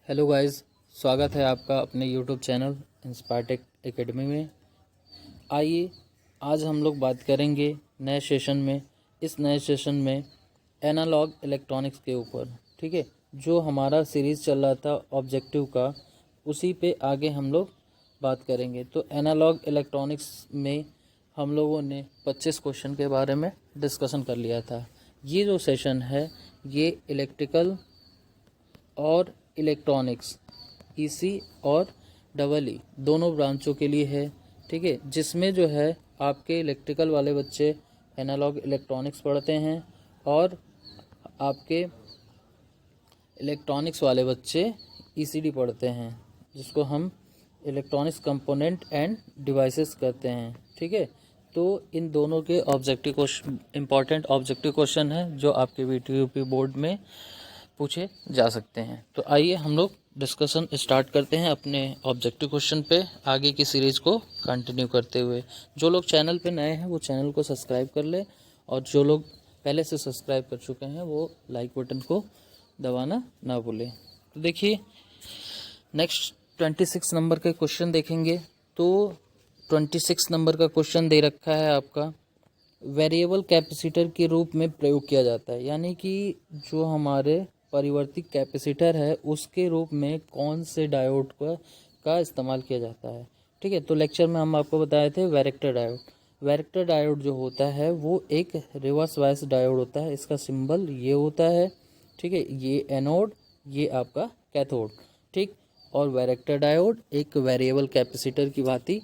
Hello guys, स्वागत है आपका अपने यूट्यूब चैनल इंस्पायरटेक एकेडमी में। आइए आज हम लोग बात करेंगे नए सेशन में। इस नए सेशन में एनालॉग इलेक्ट्रॉनिक्स के ऊपर, ठीक है, जो हमारा सीरीज़ चल रहा था ऑब्जेक्टिव का, उसी पे आगे हम लोग बात करेंगे। तो एनालॉग इलेक्ट्रॉनिक्स में हम लोगों ने 25 क्वेश्चन के बारे में डिस्कशन कर लिया था। ये जो सेशन है ये इलेक्ट्रिकल और इलेक्ट्रॉनिक्स ईसी और डबल ई दोनों ब्रांचों के लिए है, ठीक है, जिसमें जो है आपके इलेक्ट्रिकल वाले बच्चे एनालॉग इलेक्ट्रॉनिक्स पढ़ते हैं और आपके इलेक्ट्रॉनिक्स वाले बच्चे ईसीडी पढ़ते हैं, जिसको हम इलेक्ट्रॉनिक्स कंपोनेंट एंड डिवाइसेस कहते हैं, ठीक है। तो इन दोनों के objective question, important objective question है जो आपके वीटीयूपी बोर्ड में पूछे जा सकते हैं। तो आइए हम लोग डिस्कशन स्टार्ट करते हैं अपने ऑब्जेक्टिव क्वेश्चन पे, आगे की सीरीज़ को कंटिन्यू करते हुए। जो लोग चैनल पे नए हैं वो चैनल को सब्सक्राइब कर ले, और जो लोग पहले से सब्सक्राइब कर चुके हैं वो लाइक बटन को दबाना ना भूलें। तो देखिए, नेक्स्ट 26 नंबर के क्वेश्चन देखेंगे। तो 26 नंबर का क्वेश्चन दे रखा है आपका, वेरिएबल कैपेसिटर के रूप में प्रयोग किया जाता है, यानी कि जो हमारे परिवर्तित कैपेसिटर है उसके रूप में कौन से डायोड का इस्तेमाल किया जाता है, ठीक है। तो लेक्चर में हम आपको बताए थे वैरेक्टर डायोड। वैरेक्टर डायोड जो होता है वो एक रिवर्स बायस डायोड होता है। इसका सिंबल ये होता है, ठीक है, ये एनोड, ये आपका कैथोड, ठीक। और वैरेक्टर डायोड एक वेरिएबल कैपेसिटर की भांति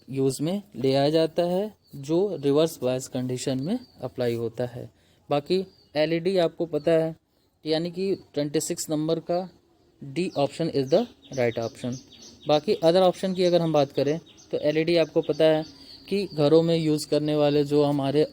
यूज़ में ले आया जाता है, जो रिवर्स बायस कंडीशन में अप्लाई होता है। बाकी एलईडी आपको पता है, यानी कि 26 नंबर का D option is the right option. बाकी अदर ऑप्शन की अगर हम बात करें तो एलईडी आपको पता है कि घरों में यूज़ करने वाले जो हमारे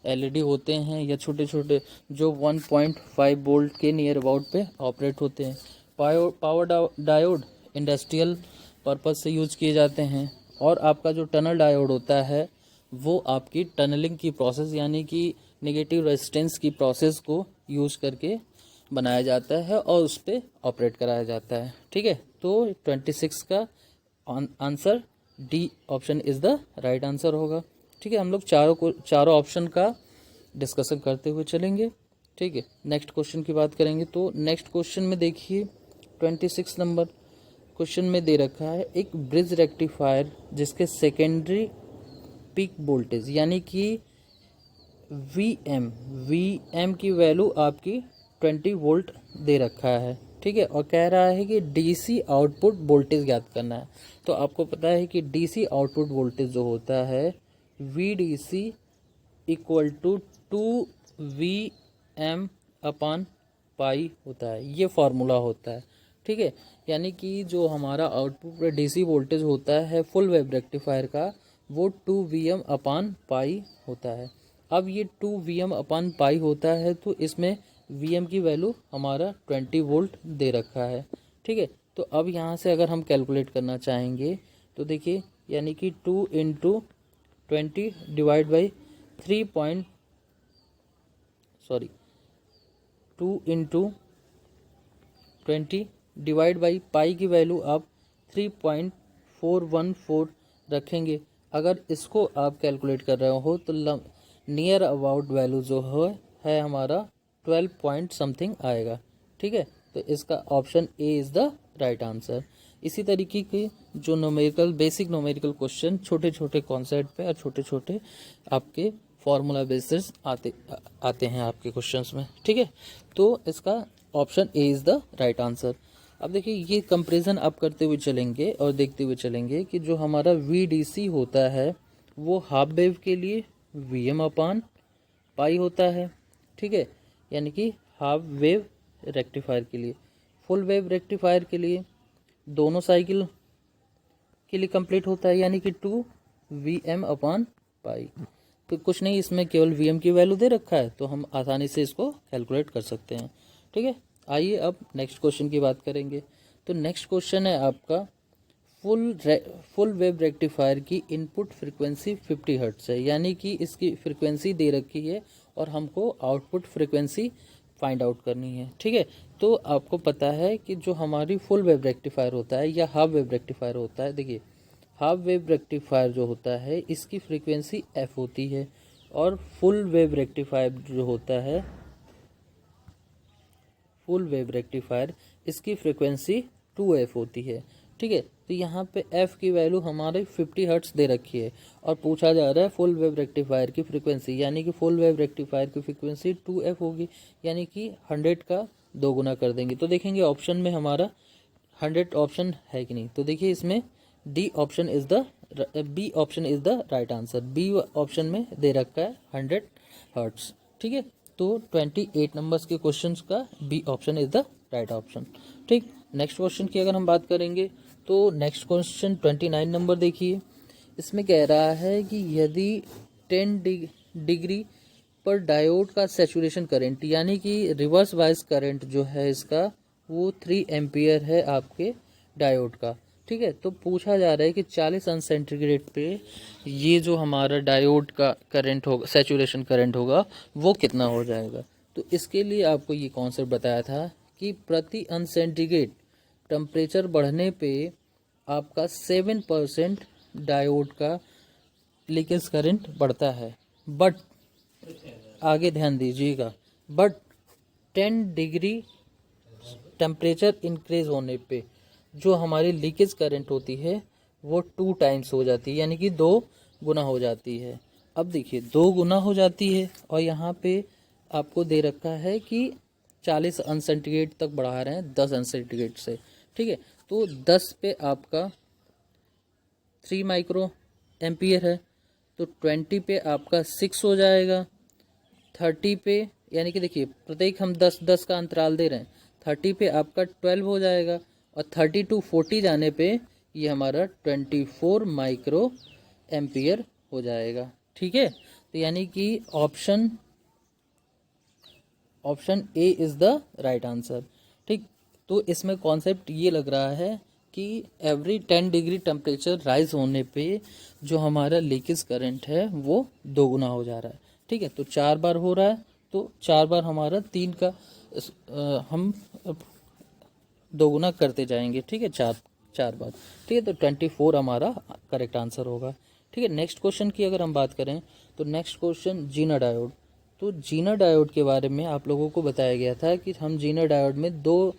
एलईडी होते हैं, या छोटे छोटे जो 1.5 वोल्ट के नियर अबाउट पे ऑपरेट होते हैं। पावर डायोड इंडस्ट्रियल पर्पज़ से यूज़ किए जाते हैं। और आपका जो टनल डायोड होता है वो आपकी टनलिंग की प्रोसेस, यानी कि नेगेटिव रेजिस्टेंस की प्रोसेस को यूज़ करके बनाया जाता है और उस पर ऑपरेट कराया जाता है, ठीक है। तो 26 का answer D option is the right answer होगा, ठीक है। हम लोग चारों ऑप्शन का डिस्कशन करते हुए चलेंगे, ठीक है। नेक्स्ट क्वेश्चन की बात करेंगे। तो नेक्स्ट क्वेश्चन में देखिए, 26 नंबर क्वेश्चन में दे रखा है एक ब्रिज रेक्टिफायर जिसके सेकेंडरी पीक वोल्टेज, यानी कि वीएम की वैल्यू आपकी 20 वोल्ट दे रखा है, ठीक है। और कह रहा है कि डीसी आउटपुट वोल्टेज ज्ञात करना है। तो आपको पता है कि डीसी आउटपुट वोल्टेज जो होता है VDC इक्वल टू 2VM अपान पाई होता है, ये फार्मूला होता है, ठीक है। यानी कि जो हमारा आउटपुट डीसी वोल्टेज होता है फुल वेव रेक्टिफायर का, वो 2VM अपान पाई होता है। अब ये 2VM अपान पाई होता है, तो इसमें VM की वैल्यू हमारा 20 वोल्ट दे रखा है, ठीक है। तो अब यहाँ से अगर हम कैलकुलेट करना चाहेंगे तो देखिए, यानी कि 2 into 20 divide by 2 into 20 divide by pi की वैल्यू आप 3.414 रखेंगे। अगर इसको आप कैलकुलेट कर रहे हो तो नियर अबाउट वैल्यू जो है हमारा 12 पॉइंट समथिंग आएगा, ठीक है। तो इसका option A is the right answer. इसी तरीके के जो नोमेरिकल, बेसिक नोमेरिकल क्वेश्चन, छोटे छोटे कॉन्सेप्ट पे और छोटे छोटे आपके फार्मूला बेसिस आते हैं आपके क्वेश्चंस में, ठीक है। तो इसका option A is the right answer. अब देखिए, ये कंपैरिजन आप करते हुए चलेंगे और देखते हुए चलेंगे कि जो हमारा VDC होता है वो हाफ वेव के लिए VM अपान पाई होता है, ठीक है, यानी कि हाफ वेव रेक्टिफायर के लिए। फुल वेव रेक्टिफायर के लिए दोनों साइकिल के लिए कंप्लीट होता है, यानी कि 2VM अपान पाई। तो कुछ नहीं, इसमें केवल VM की वैल्यू दे रखा है, तो हम आसानी से इसको कैलकुलेट कर सकते हैं, ठीक है। आइए अब नेक्स्ट क्वेश्चन की बात करेंगे। तो नेक्स्ट क्वेश्चन है आपका, फुल वेव रेक्टिफायर की इनपुट फ्रिक्वेंसी 50 हर्ट्ज है, यानी कि इसकी फ्रिक्वेंसी दे रखी है और हमको आउटपुट फ्रिक्वेंसी फाइंड आउट करनी है। ठीक है, तो आपको पता है कि जो हमारी फुल वेव रेक्टिफायर होता है या हाफ वेव रेक्टिफायर होता है, देखिए हाफ वेव रेक्टिफायर जो होता है इसकी फ्रीक्वेंसी एफ होती है, और फुल वेव रेक्टिफायर जो होता है, फुल वेव रेक्टिफायर, इसकी फ्रीक्वेंसी 2f होती है। ठीक है, तो यहाँ पे f की वैल्यू हमारे 50 हर्ट्स दे रखी है, और पूछा जा रहा है फुल वेव रेक्टिफायर की फ्रीक्वेंसी, यानी कि फुल वेव रेक्टिफायर की फ्रीक्वेंसी 2f होगी, यानी कि 100 का 2 गुना कर देंगे। तो देखेंगे ऑप्शन में हमारा 100 ऑप्शन है कि नहीं, तो देखिए इसमें B option is the right answer. B option में दे रखा है 100 हर्ट्स। ठीक है, तो 28 नंबर्स के क्वेश्चंस का B option is the right option. ठीक, नेक्स्ट क्वेश्चन की अगर हम बात करेंगे तो नेक्स्ट क्वेश्चन 29 नंबर देखिए। इसमें कह रहा है कि यदि 10 डिग्री पर डायोड का सेचुरेशन करंट, यानी कि रिवर्स बायस करंट जो है इसका वो 3 एम्पियर है आपके डायोड का। ठीक है, तो पूछा जा रहा है कि 40 अंश सेंटीग्रेड पे ये जो हमारा डायोड का करंट होगा, सेचुरेशन करंट होगा, वो कितना हो जाएगा। तो इसके लिए आपको ये कॉन्सेप्ट बताया था कि प्रति अंश सेंटीग्रेड टेम्परेचर बढ़ने पे आपका 7% डायोड का लीकेज करंट बढ़ता है। बट आगे ध्यान दीजिएगा, बट 10 डिग्री टेम्परेचर इंक्रीज होने पे जो हमारी लीकेज करंट होती है वो 2 टाइम्स हो जाती है, यानी कि 2 गुना हो जाती है। अब देखिए 2 गुना हो जाती है, और यहाँ पे आपको दे रखा है कि 40 अंश सेंटीग्रेड तक बढ़ा रहे हैं 10 अंश सेंटीग्रेड से। ठीक है, तो 10 पे आपका 3 माइक्रो एम्पियर है, तो 20 पे आपका 6 हो जाएगा, 30 पे, यानी कि देखिए प्रत्येक हम 10-10 का अंतराल दे रहे हैं, 30 पे आपका 12 हो जाएगा, और 30 to 40 जाने पे ये हमारा 24 माइक्रो एम्पियर हो जाएगा। ठीक है, तो यानी कि option A is the right answer. ठीक, तो इसमें कॉन्सेप्ट ये लग रहा है कि एवरी 10 डिग्री टेम्परेचर राइज होने पे जो हमारा लीकेज करंट है वो 2 गुना हो जा रहा है। ठीक है, तो 4 बार हो रहा है, तो 4 बार हमारा 3 का हम 2 गुना करते जाएंगे। ठीक है, 4 बार। ठीक है, तो 24 हमारा करेक्ट आंसर होगा। ठीक है, नेक्स्ट क्वेश्चन की अगर हम बात करें तो नेक्स्ट क्वेश्चन जीना डायोड। तो जीना डायोड के बारे में आप लोगों को बताया गया था कि हम जीना डायोड में 2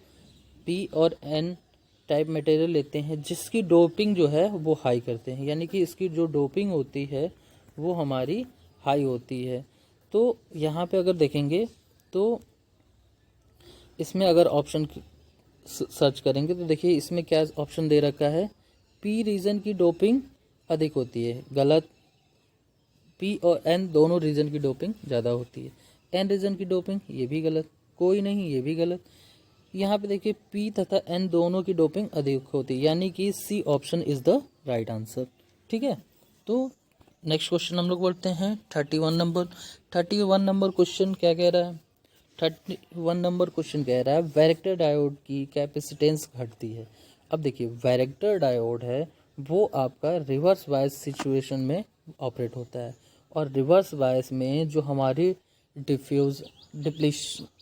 पी और एन टाइप मटेरियल लेते हैं जिसकी डोपिंग जो है वो हाई करते हैं, यानी कि इसकी जो डोपिंग होती है वो हमारी हाई होती है। तो यहाँ पे अगर देखेंगे तो इसमें अगर ऑप्शन सर्च करेंगे तो देखिए इसमें क्या ऑप्शन दे रखा है, पी रीजन की डोपिंग अधिक होती है, गलत। पी और एन दोनों रीजन की डोपिंग ज़्यादा होती है। एन रीजन की डोपिंग, ये भी गलत, कोई नहीं, ये भी गलत। यहाँ पे देखिए पी तथा एन दोनों की डोपिंग अधिक होती है, यानी कि C option is the right answer. ठीक है, तो नेक्स्ट क्वेश्चन हम लोग बढ़ते हैं 31 नंबर। 31 नंबर क्वेश्चन क्या कह रहा है, 31 नंबर क्वेश्चन कह रहा है वैरेक्टर डायोड की कैपेसिटेंस घटती है। अब देखिए वैरेक्टर डायोड है वो आपका रिवर्स बायस सिचुएशन में ऑपरेट होता है, और रिवर्स बायस में जो हमारी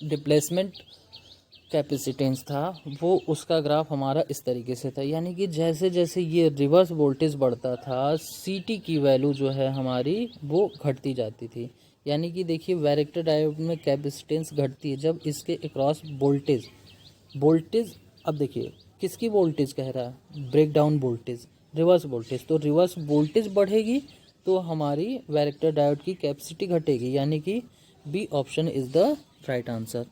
डिप्लेसमेंट कैपेसिटेंस था वो उसका ग्राफ हमारा इस तरीके से था, यानी कि जैसे जैसे ये रिवर्स वोल्टेज बढ़ता था सीटी की वैल्यू जो है हमारी वो घटती जाती थी। यानी कि देखिए वैरेक्टर डायोड में कैपेसिटेंस घटती है जब इसके अक्रॉस वोल्टेज अब देखिए किसकी वोल्टेज कह रहा है, breakdown voltage, reverse voltage. तो रिवर्स वोल्टेज बढ़ेगी तो हमारी वैरेक्टर डायोड की कैपेसिटी घटेगी, यानी कि B option is the right answer.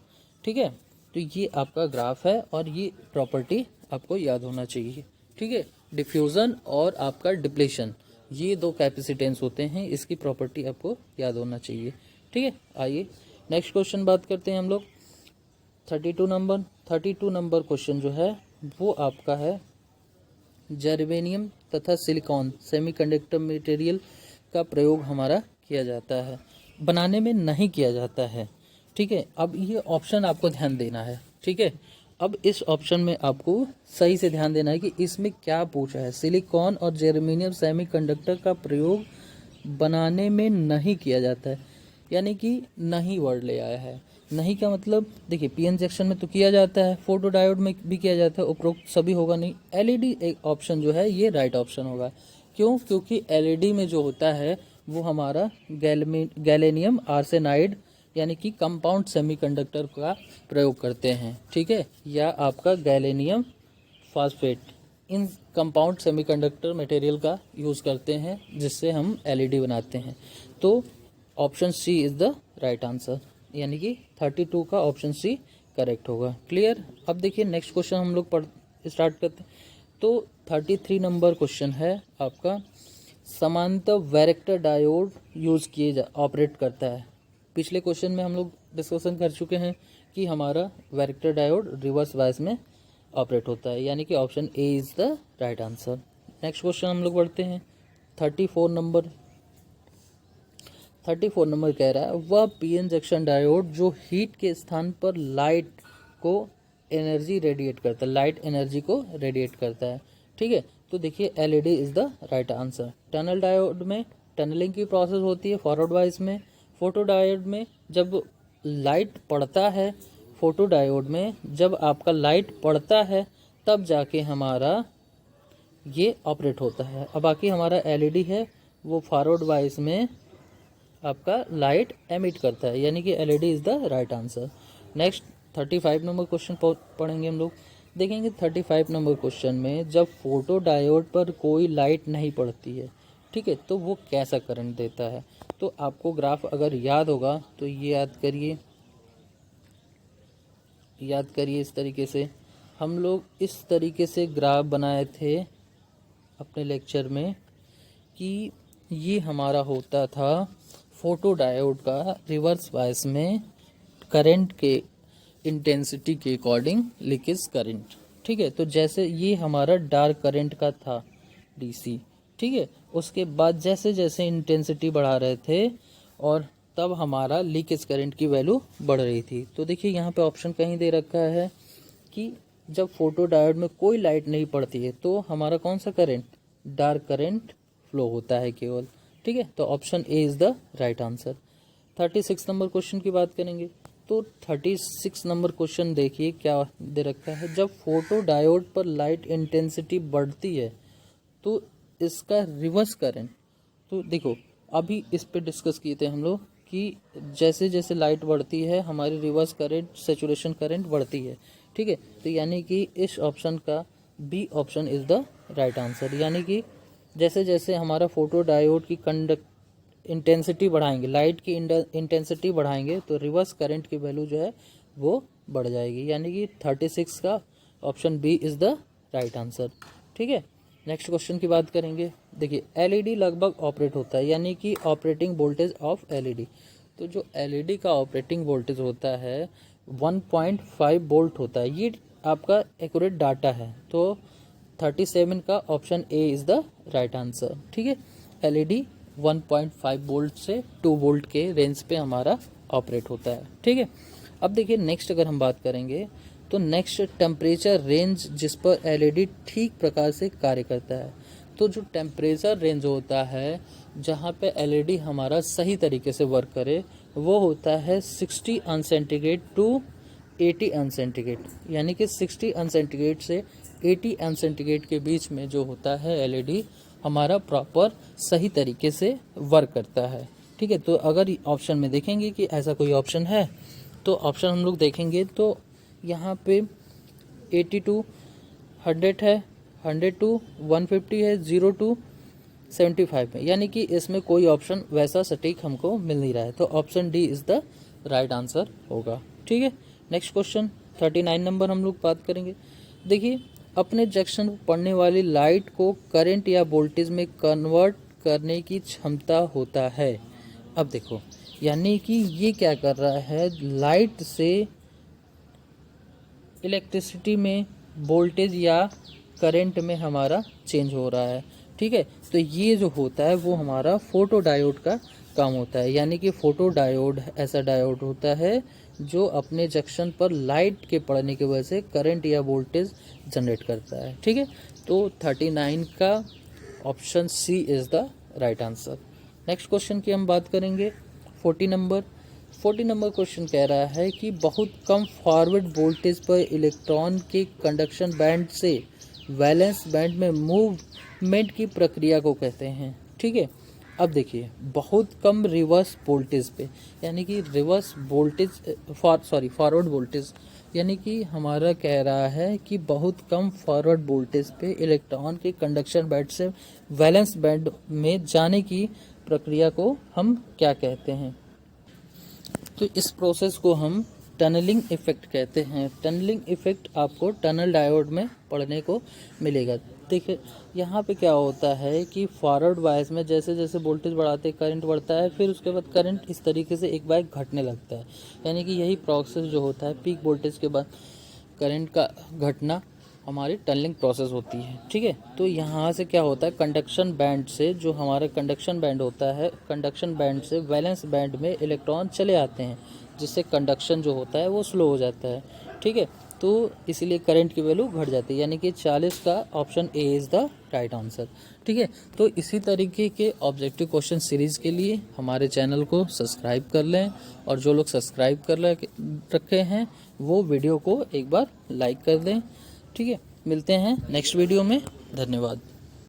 ठीक है, तो ये आपका ग्राफ है और ये प्रॉपर्टी आपको याद होना चाहिए। ठीक है, डिफ्यूज़न और आपका डिप्लेशन, ये 2 कैपेसिटेंस होते हैं, इसकी प्रॉपर्टी आपको याद होना चाहिए। ठीक है, आइए नेक्स्ट क्वेश्चन बात करते हैं हम लोग 32 नंबर क्वेश्चन जो है वो आपका है जर्मेनियम तथा सिलिकॉन सेमीकंडक्टर मटेरियल का प्रयोग हमारा किया जाता है, बनाने में नहीं किया जाता है। ठीक है, अब ये ऑप्शन आपको ध्यान देना है। ठीक है, अब इस ऑप्शन में आपको सही से ध्यान देना है कि इसमें क्या पूछा है, सिलिकॉन और जर्मेनियम सेमीकंडक्टर का प्रयोग बनाने में नहीं किया जाता है। यानी कि नहीं वर्ड ले आया है। नहीं का मतलब देखिए पीएन जंक्शन में तो किया जाता है, फोटो डायोड में भी किया जाता है, उपरोक्त सभी होगा नहीं। एलईडी एक ऑप्शन जो है ये राइट ऑप्शन होगा। क्यों? क्योंकि एलईडी में जो होता है वो हमारा गैलेनियम आर्सेनाइड यानी कि कंपाउंड सेमीकंडक्टर का प्रयोग करते हैं, ठीक है, या आपका गैलेनियम फास्फेट, इन कंपाउंड सेमीकंडक्टर मटेरियल का यूज़ करते हैं जिससे हम एलईडी बनाते हैं। तो option C is the right answer, यानी कि 32 का ऑप्शन सी करेक्ट होगा। क्लियर? अब देखिए नेक्स्ट क्वेश्चन हम लोग पढ़ स्टार्ट करते हैं। तो 33 नंबर क्वेश्चन है आपका, समांतर वैरेक्टर डायोड यूज़ किए ऑपरेट करता है। पिछले क्वेश्चन में हम लोग डिस्कशन कर चुके हैं कि हमारा वैरेक्टर डायोड रिवर्स बायस में ऑपरेट होता है, यानी कि option A is the right answer. Next question हम लोग पढ़ते हैं 34 नंबर। 34 नंबर कह रहा है वह पीएन जंक्शन डायोड जो हीट के स्थान पर लाइट को एनर्जी रेडिएट करता है, लाइट एनर्जी को रेडिएट करता है, ठीक है। तो देखिए LED is the right answer. Tunnel diode में टनलिंग की प्रोसेस होती है फॉरवर्ड वाइज में। फोटो डायोड में जब लाइट पड़ता है, फोटो डायोड में जब आपका लाइट पड़ता है तब जाके हमारा ये ऑपरेट होता है। अब बाकी हमारा एलईडी है वो फॉरवर्ड वाइज में आपका लाइट एमिट करता है, यानी कि LED is the right answer. Next 35 number question पढ़ेंगे हम लोग। देखेंगे 35 नंबर क्वेश्चन में जब फोटो डायोड पर कोई लाइट नहीं पड़ती है, ठीक है, तो वो कैसा करंट देता है। तो आपको ग्राफ अगर याद होगा तो ये याद करिए इस तरीके से। हम लोग इस तरीके से ग्राफ बनाए थे अपने लेक्चर में कि ये हमारा होता था फोटो डायोड का रिवर्स बायस में करंट के इंटेंसिटी के अकॉर्डिंग लीकेज करंट, ठीक है। तो जैसे ये हमारा डार्क करंट का था डीसी, ठीक है, उसके बाद जैसे जैसे इंटेंसिटी बढ़ा रहे थे और तब हमारा लीकेज करंट की वैल्यू बढ़ रही थी। तो देखिए यहाँ पे ऑप्शन कहीं दे रखा है कि जब फोटो डायोड में कोई लाइट नहीं पड़ती है तो हमारा कौन सा करंट, डार्क करंट फ्लो होता है केवल, ठीक है। तो option A is the right answer. 36 number question की बात करेंगे तो 36 नंबर क्वेश्चन देखिए क्या दे रखा है, जब फोटो डायोड पर लाइट इंटेंसिटी बढ़ती है तो इसका रिवर्स करंट, तो देखो अभी इस पे डिस्कस किए थे हम लोग कि जैसे जैसे लाइट बढ़ती है हमारी रिवर्स करंट सैचुरेशन करंट बढ़ती है, ठीक है। तो यानी कि इस ऑप्शन का B option is the right answer, यानी कि जैसे जैसे हमारा फोटो डायोड की इंटेंसिटी बढ़ाएंगे, लाइट की इंटेंसिटी बढ़ाएंगे तो रिवर्स करंट की वैल्यू जो है वो बढ़ जाएगी, यानी कि 36 का option B is the right answer, ठीक है। नेक्स्ट क्वेश्चन की बात करेंगे। देखिए एलईडी लगभग ऑपरेट होता है, यानी कि ऑपरेटिंग वोल्टेज ऑफ एलईडी। तो जो एलईडी का ऑपरेटिंग वोल्टेज होता है 1.5 वोल्ट होता है, ये आपका एक्यूरेट डाटा है। तो 37 का option A is the right answer, ठीक है। एलईडी 1.5 वोल्ट से 2 वोल्ट के रेंज पे हमारा ऑपरेट होता है, ठीक है। अब देखिए नेक्स्ट अगर हम बात करेंगे तो नेक्स्ट टेम्परेचर रेंज जिस पर एलईडी ठीक प्रकार से कार्य करता है। तो जो टेम्परेचर रेंज होता है जहाँ पे एलईडी हमारा सही तरीके से वर्क करे वो होता है 60 अंश सेंटीग्रेड टू 80 अंश सेंटीग्रेड, यानी कि 60 अंश सेंटीग्रेड से 80 अंश सेंटीग्रेड के बीच में जो होता है एलईडी हमारा प्रॉपर सही तरीके से वर्क करता है, ठीक है। तो अगर ऑप्शन में देखेंगे कि ऐसा कोई ऑप्शन है तो ऑप्शन हम लोग देखेंगे तो यहाँ पे 80 टू 100 है, 100 टू 150 है, 0 टू 75 में, यानी कि इसमें कोई ऑप्शन वैसा सटीक हमको मिल नहीं रहा है। तो option D is the right answer होगा, ठीक है। नेक्स्ट क्वेश्चन 39 नंबर हम लोग बात करेंगे। देखिए अपने जंक्शन पर पड़ने वाली लाइट को करंट या वोल्टेज में कन्वर्ट करने की क्षमता होता है। अब देखो यानी कि ये क्या कर रहा है, लाइट से इलेक्ट्रिसिटी में वोल्टेज या करंट में हमारा चेंज हो रहा है, ठीक है। तो ये जो होता है वो हमारा फोटो डायोड का काम होता है, यानी कि फोटो डायोड ऐसा डायोड होता है जो अपने जंक्शन पर लाइट के पड़ने की वजह से करंट या वोल्टेज जनरेट करता है, ठीक है। तो 39 का option C is the right answer. Next question की हम बात करेंगे 40 नंबर क्वेश्चन कह रहा है कि बहुत कम फॉरवर्ड वोल्टेज पर इलेक्ट्रॉन के कंडक्शन बैंड से वैलेंस बैंड में मूवमेंट की प्रक्रिया को कहते हैं। ठीक है, अब देखिए बहुत कम रिवर्स वोल्टेज पे, यानी कि रिवर्स वोल्टेज फॉरवर्ड वोल्टेज, यानी कि हमारा कह रहा है कि बहुत कम फॉरवर्ड वोल्टेज पे इलेक्ट्रॉन के कंडक्शन बैंड से वैलेंस बैंड में जाने की प्रक्रिया को हम क्या कहते हैं। तो इस प्रोसेस को हम टनलिंग इफेक्ट कहते हैं। टनलिंग इफेक्ट आपको टनल डायोड में पढ़ने को मिलेगा। देखिए यहाँ पे क्या होता है कि फॉरवर्ड वाइज में जैसे जैसे वोल्टेज बढ़ाते करंट बढ़ता है, फिर उसके बाद करंट इस तरीके से एक बार घटने लगता है, यानी कि यही प्रोसेस जो होता है पीक वोल्टेज के बाद करंट का घटना हमारी टनलिंग प्रोसेस होती है। ठीक है, तो यहाँ से क्या होता है, कंडक्शन बैंड से जो हमारा कंडक्शन बैंड होता है, कंडक्शन बैंड से वैलेंस बैंड में इलेक्ट्रॉन चले आते हैं, जिससे कंडक्शन जो होता है वो स्लो हो जाता है। ठीक है, तो इसीलिए करंट की वैल्यू घट जाती है, यानी कि 40 का option A is the right answer. ठीक है, तो इसी तरीके के ऑब्जेक्टिव क्वेश्चन सीरीज़ के लिए हमारे चैनल को सब्सक्राइब कर लें, और जो लोग सब्सक्राइब कर रखे हैं वो वीडियो को एक बार लाइक कर दें। ठीक है, मिलते हैं नेक्स्ट वीडियो में। धन्यवाद।